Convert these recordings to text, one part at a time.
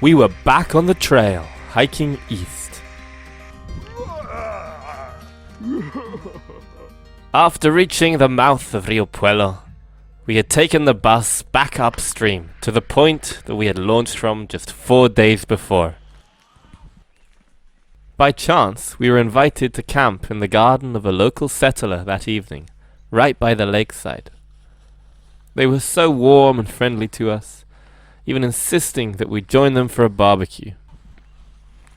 We were back on the trail, hiking east. After reaching the mouth of Rio Puelo, we had taken the bus back upstream to the point that we had launched from just 4 days before. By chance, we were invited to camp in the garden of a local settler that evening, right by the lakeside. They were so warm and friendly to us, even insisting that we join them for a barbecue.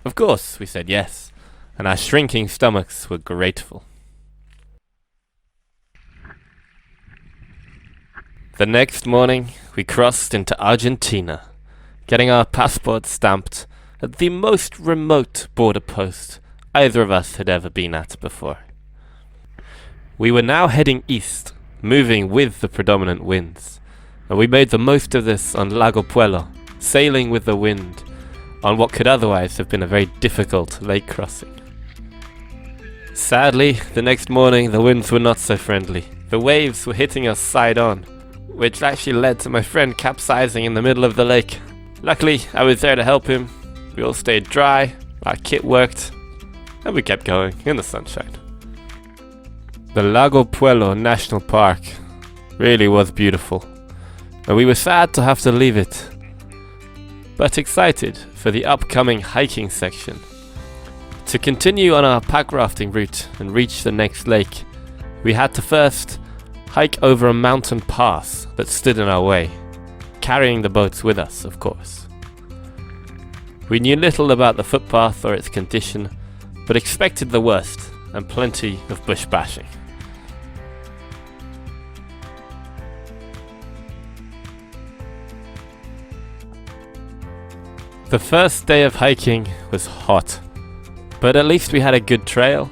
Of course, we said yes, and our shrinking stomachs were grateful. The next morning, we crossed into Argentina, getting our passports stamped at the most remote border post either of us had ever been at before. We were now heading east, moving with the predominant winds, and we made the most of this on Lago Puelo, sailing with the wind on what could otherwise have been a very difficult lake crossing. Sadly, the next morning the winds were not so friendly. The waves were hitting us side on, which actually led to my friend capsizing in the middle of the lake. Luckily, I was there to help him. We all stayed dry, our kit worked, and we kept going in the sunshine. The Lago Puelo National Park really was beautiful, and we were sad to have to leave it, but excited for the upcoming hiking section. To continue on our packrafting route and reach the next lake, we had to first hike over a mountain pass that stood in our way, carrying the boats with us, of course. We knew little about the footpath or its condition, but expected the worst and plenty of bush bashing. The first day of hiking was hot, but at least we had a good trail.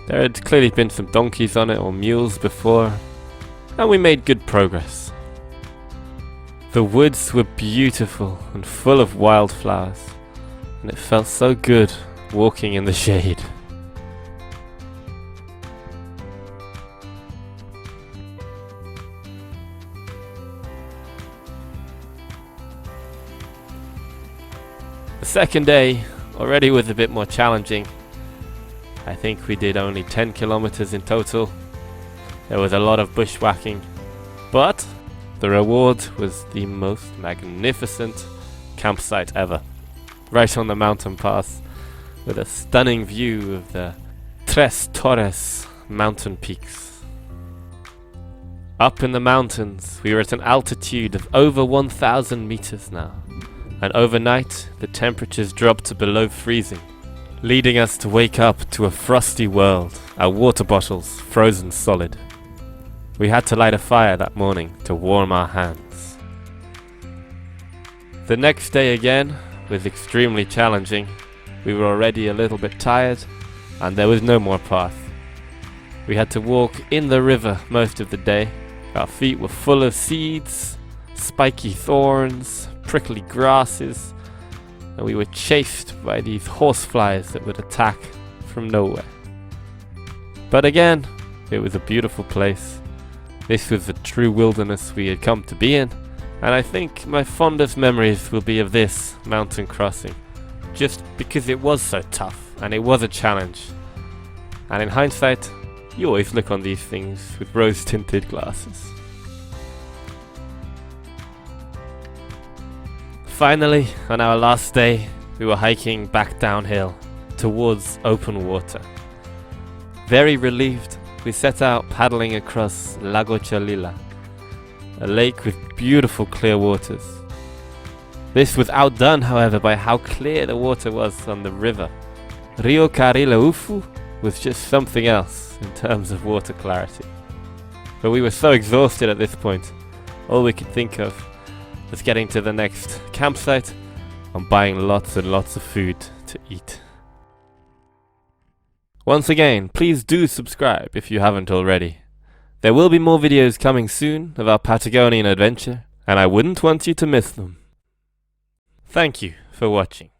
There had clearly been some donkeys on it or mules before, and we made good progress. The woods were beautiful and full of wildflowers, and it felt so good walking in the shade. The second day already was a bit more challenging. I think we did only 10 kilometers in total. There was a lot of bushwhacking, but the reward was the most magnificent campsite ever. Right on the mountain pass, with a stunning view of the Tres Torres mountain peaks. Up in the mountains, we were at an altitude of over 1,000 meters now, and overnight the temperatures dropped to below freezing, leading us to wake up to a frosty world, our water bottles frozen solid. We had to light a fire that morning to warm our hands. The next day again was extremely challenging. We were already a little bit tired, and there was no more path. We had to walk in the river most of the day. Our feet were full of seeds, spiky thorns, prickly grasses, and we were chased by these horseflies that would attack from nowhere. But again, it was a beautiful place. This was the true wilderness we had come to be in, and I think my fondest memories will be of this mountain crossing, just because it was so tough and it was a challenge. And in hindsight, you always look on these things with rose-tinted glasses. Finally, on our last day, we were hiking back downhill towards open water. Very relieved, we set out paddling across Lago Cholila, a lake with beautiful clear waters. This was outdone, however, by how clear the water was on the river. Rio Carilaufu was just something else in terms of water clarity. But we were so exhausted at this point, all we could think of was getting to the next campsite and buying lots and lots of food to eat. Once again, please do subscribe if you haven't already. There will be more videos coming soon of our Patagonian adventure, and I wouldn't want you to miss them. Thank you for watching.